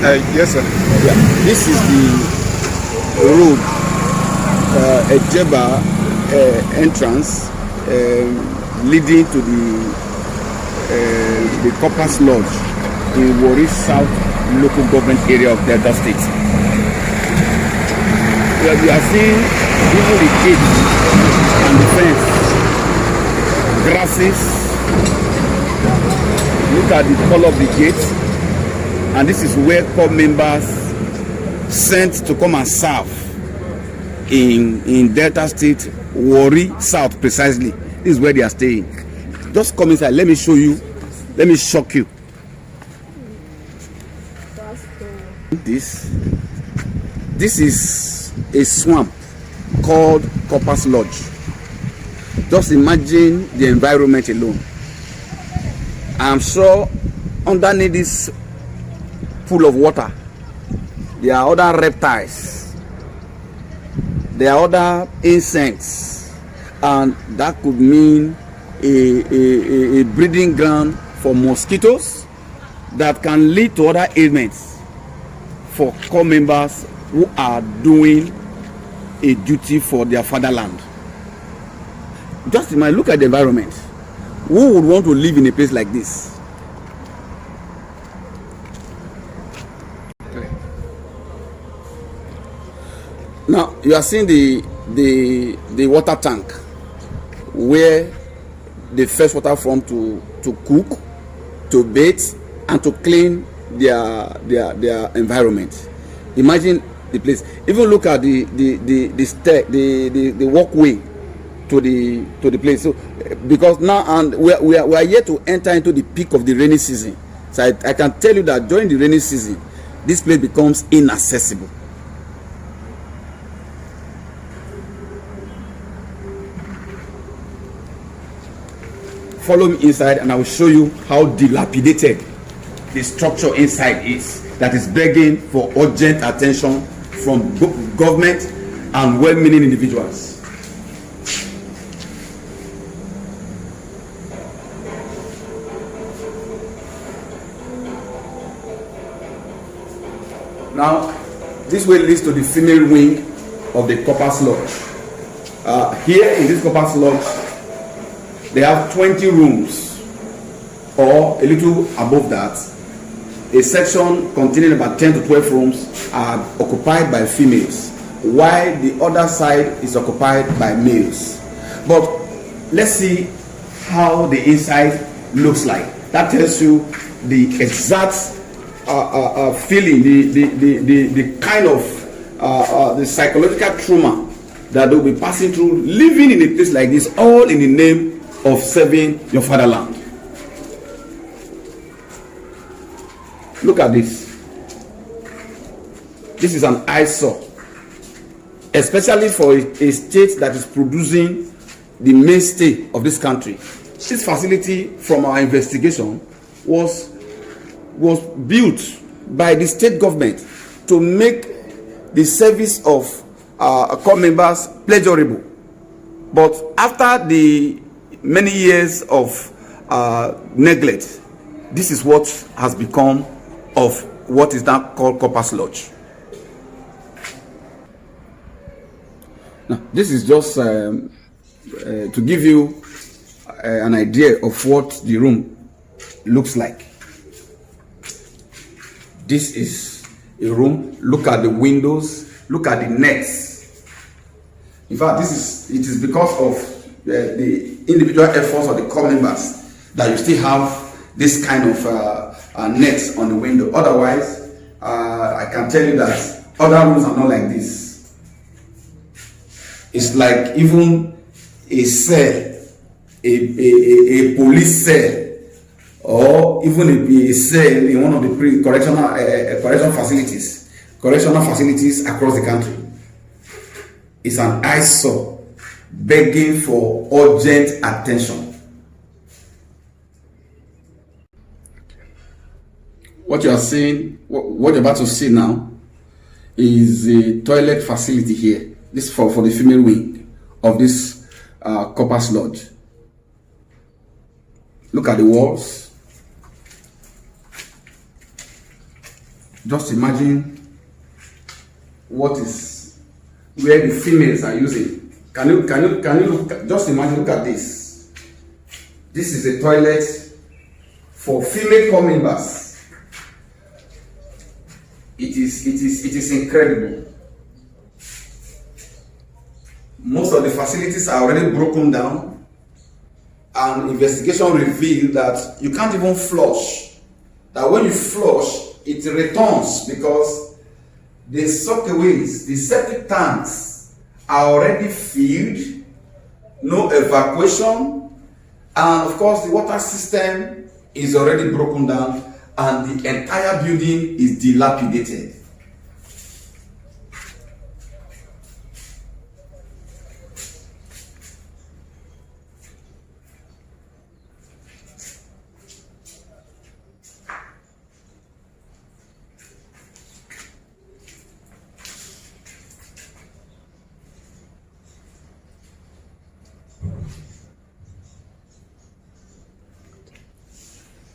Yes, sir. Yeah. This is the road, Ejeba entrance leading to the Corpus Lodge in Warri South local government area of Delta State. Where we are seeing even the gates and the fence, grasses. Look at the color of the gate, and this is where corps members sent to come and serve in Delta State, Warri South precisely. This is where they are staying. Just come inside. Let me show you. Let me shock you. This is a swamp called Corpus Lodge. Just imagine the environment alone. I'm sure underneath this pool of water there are other reptiles, there are other insects, and that could mean a breeding ground for mosquitoes that can lead to other ailments for corps members who are doing a duty for their fatherland. Just imagine, look at the environment. Who would want to live in a place like this? Now you are seeing the water tank where they fetch water from to cook, to bathe, and to clean their environment. Imagine the place. Even look at the walkway to the place. So because now and we are yet to enter into the peak of the rainy season. So I can tell you that during the rainy season, this place becomes inaccessible. Follow me inside and I will show you how dilapidated the structure inside is, that is begging for urgent attention from government and well-meaning individuals. Now, this way leads to the female wing of the Corpus Lodge. Here in this Corpus Lodge, they have 20 rooms, or a little above that. A section containing about 10 to 12 rooms are occupied by females, while the other side is occupied by males. But let's see how the inside looks like. That tells you the exact feeling, the kind of the psychological trauma that they'll be passing through living in a place like this, all in the name of serving your fatherland. Look at this. This is an eyesore, especially for a state that is producing the mainstay of this country. This facility, from our investigation, was built by the state government to make the service of corps members pleasurable. But after the many years of neglect, this is what has become of what is now called Corpus Lodge. Now, this is just to give you an idea of what the room looks like. This is a room. Look at the windows. Look at the nets. In fact, it is because of the individual efforts of the corps members that you still have this kind of nets on the window. Otherwise, I can tell you that other rooms are not like this. It's like even a cell, a police cell, or even a cell in one of the correctional facilities across the country. It's an eyesore begging for urgent attention. What you are seeing, what you're about to see now, is a toilet facility here. This is for the female wing of this Corpus Lodge. Look at the walls. just imagine what is where the females are using. Can you look? Just imagine. Look at this. This is a toilet for female corps members. It is incredible. Most of the facilities are already broken down, and investigation revealed that you can't even flush. That when you flush, it returns because the suckaways, the septic tanks are already filled, no evacuation, and of course the water system is already broken down and the entire building is dilapidated.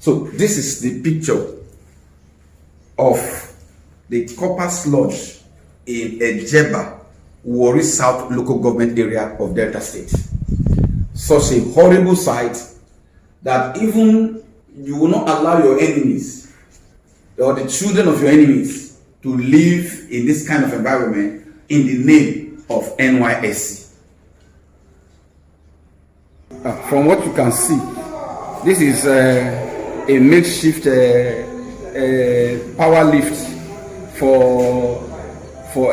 So this is the picture of the copper sludge in Ejeba, Warri South local government area of Delta State. Such a horrible sight that even you will not allow your enemies or the children of your enemies to live in this kind of environment in the name of NYSC. From what you can see, this is a makeshift power lift for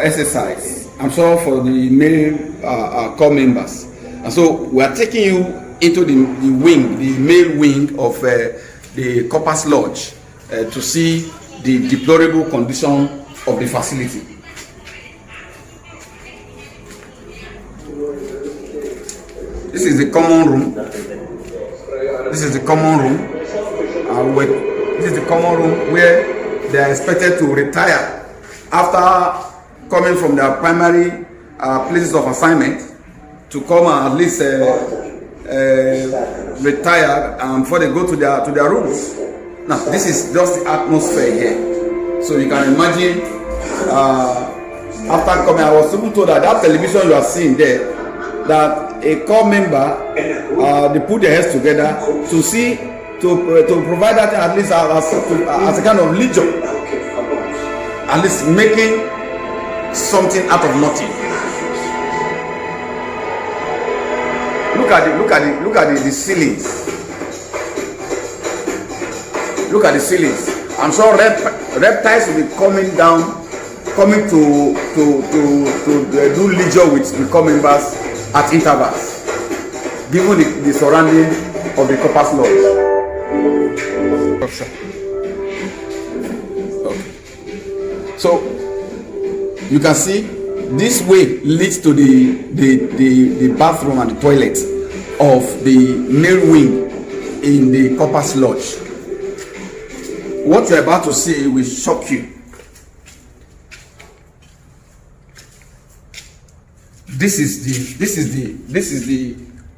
exercise. I'm sure for the male corps members. And so we are taking you into the male wing of the copper sludge to see the deplorable condition of the facility. This is the common room. This is the common room. This is the common room where they are expected to retire after coming from their primary places of assignment to come and at least retire before they go to their rooms. Now, this is just the atmosphere here. So you can imagine after coming, I was even told that television you are seeing there, that a corps member, they put their heads together to see, to provide that at least as a kind of legion, at least making something out of nothing. Look at the ceilings. Look at the ceilings. I'm sure reptiles will be coming to do leisure with the corps members at intervals, given the surrounding of the copper sludge. Okay. So you can see this way leads to the bathroom and the toilet of the male wing in the copper sludge. What you're about to see will shock you. This is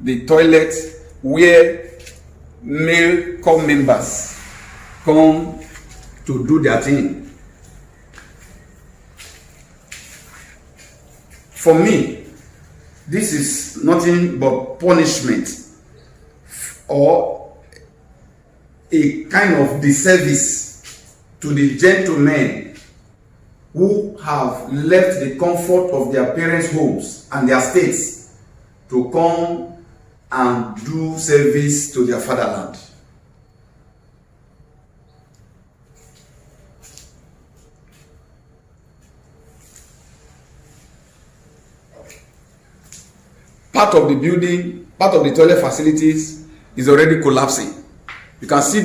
the toilet where male corps members come to do their thing. For me, this is nothing but punishment or a kind of disservice to the gentlemen who have left the comfort of their parents' homes and their states to come and do service to their fatherland. Part of the building, part of the toilet facilities is already collapsing. You can see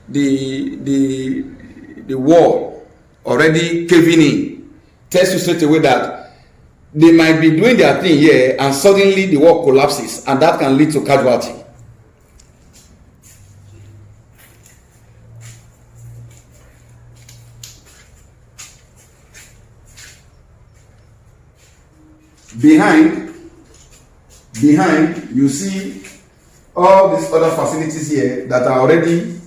the wall already caving in. Tells you straight away that they might be doing their thing here and suddenly the wall collapses, and that can lead to casualty. Behind you see all these other facilities here that are already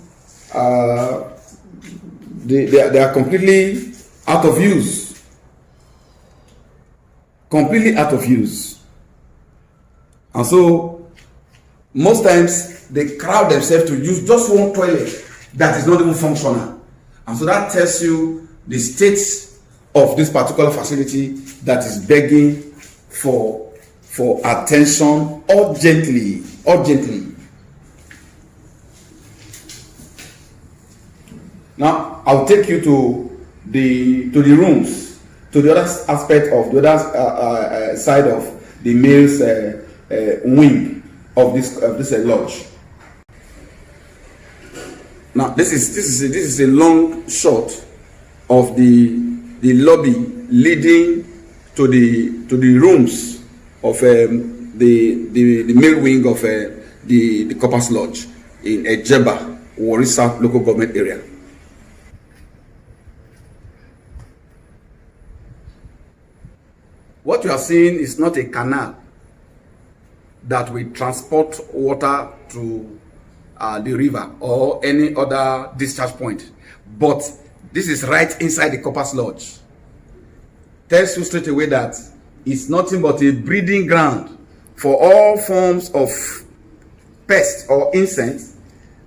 they are completely out of use. Completely out of use. And so, most times, they crowd themselves to use just one toilet that is not even functional. And so that tells you the state of this particular facility that is begging for attention urgently. Now, I'll take you to the rooms, to the other aspect of the other side of the male's wing of this lodge. Now, this is a long shot of the lobby leading to the rooms of the male wing of the Corpers Lodge in Ejeba, Warri South local government area. What you are seeing is not a canal that will transport water to the river or any other discharge point, but this is right inside the Corpers Lodge. Tells you straight away that it's nothing but a breeding ground for all forms of pests or insects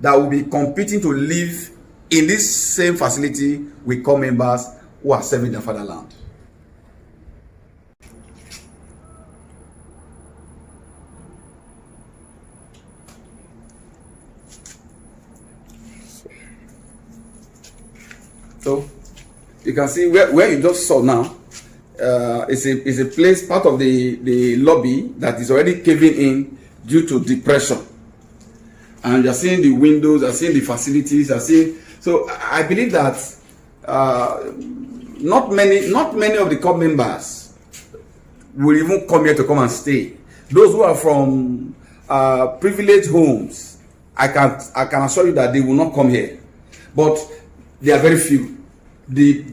that will be competing to live in this same facility with core members who are serving their fatherland. So you can see where you just saw now is a place, part of the lobby that is already caving in due to depression. And you're seeing the windows, you're seeing the facilities, you're seeing. So I believe that not many of the core members will even come here to come and stay. Those who are from privileged homes, I can assure you that they will not come here. But they are very few. The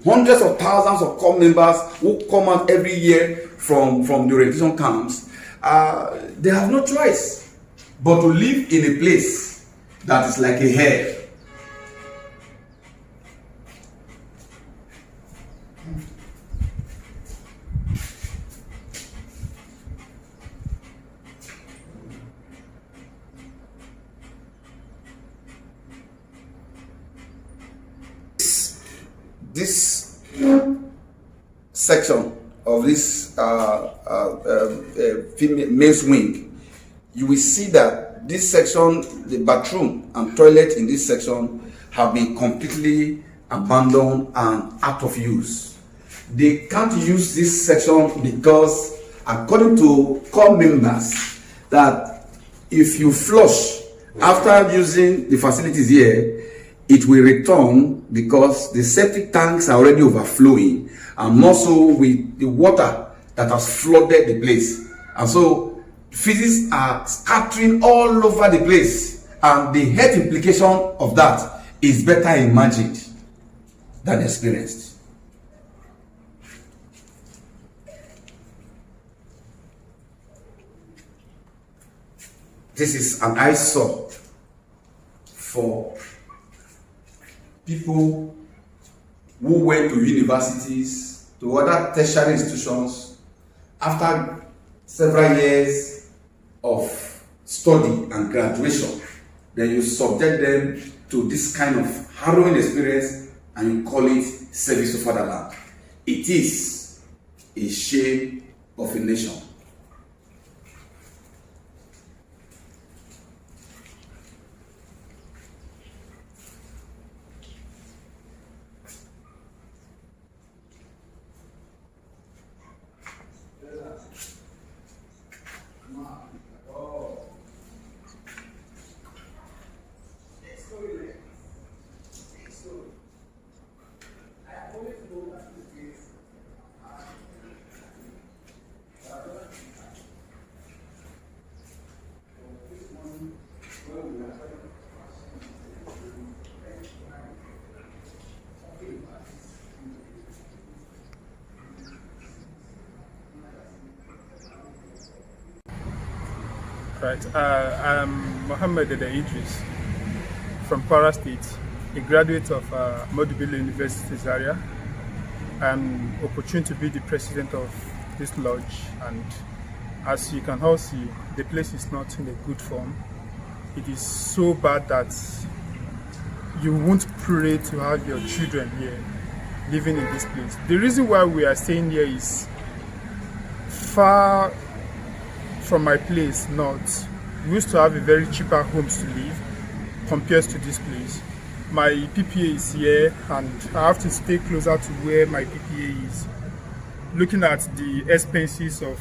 hundreds of thousands of core members who come out every year from the orientation camps, they have no choice but to live in a place that is like a hell. This section of this male's wing, you will see that this section, the bathroom and toilet in this section, have been completely abandoned and out of use. They can't use this section because, according to core members, that if you flush after using the facilities here, it will return because the septic tanks are already overflowing, and also with the water that has flooded the place. And so feces are scattering all over the place, and the health implication of that is better imagined than experienced. This is an eyesore for people who went to universities, to other tertiary institutions, after several years of study and graduation, then you subject them to this kind of harrowing experience and you call it service to fatherland. It is a shame of a nation. Right, I'm Mohammed Dede Idris from Kwara State, a graduate of Ahmadu Bello University Zaria. I'm opportunity to be the president of this lodge, and as you can all see, the place is not in a good form. It is so bad that you won't pray to have your children here living in this place. The reason why we are staying here is far from my place north. We used to have a very cheaper homes to live compared to this place. My PPA is here and I have to stay closer to where my PPA is, looking at the expenses of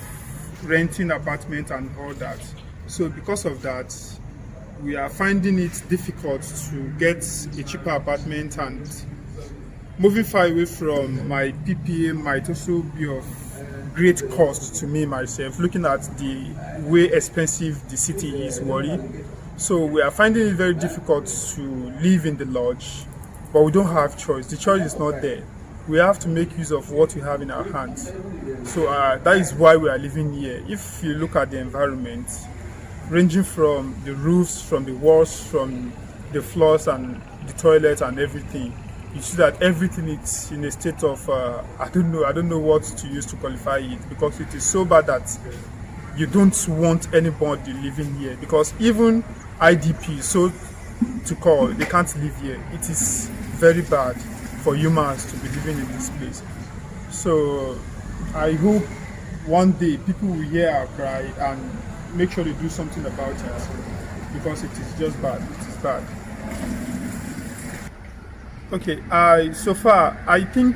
renting apartment and all that. So because of that, we are finding it difficult to get a cheaper apartment, and moving far away from my PPA might also be of great cost to me myself, looking at the way expensive the city is, Warri. So we are finding it very difficult to live in the lodge, but we don't have choice. The choice is not there. We have to make use of what we have in our hands. So that is why we are living here. If you look at the environment, ranging from the roofs, from the walls, from the floors and the toilets and everything, you see that everything is in a state of I don't know what to use to qualify it, because it is so bad that you don't want anybody living here, because even IDP, so to call, they can't live here. It is very bad for humans to be living in this place. So I hope one day people will hear our cry and make sure they do something about it, because it is just bad. It is bad. Okay, so far I think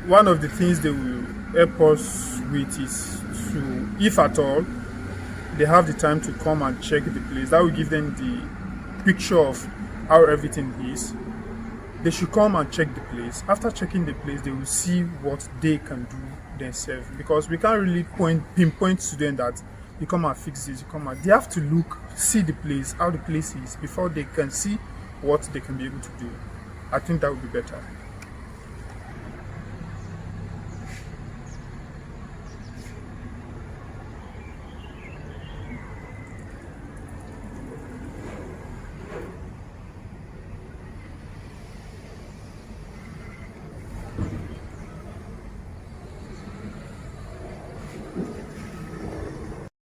one of the things they will help us with is to, if at all they have the time to come and check the place, that will give them the picture of how everything is. They should come and check the place. After checking the place, they will see what they can do themselves, because we can't really pinpoint to them that you come and fix this, you come and, they have to look, see the place, how the place is, before they can see what they can be able to do. I think that would be better.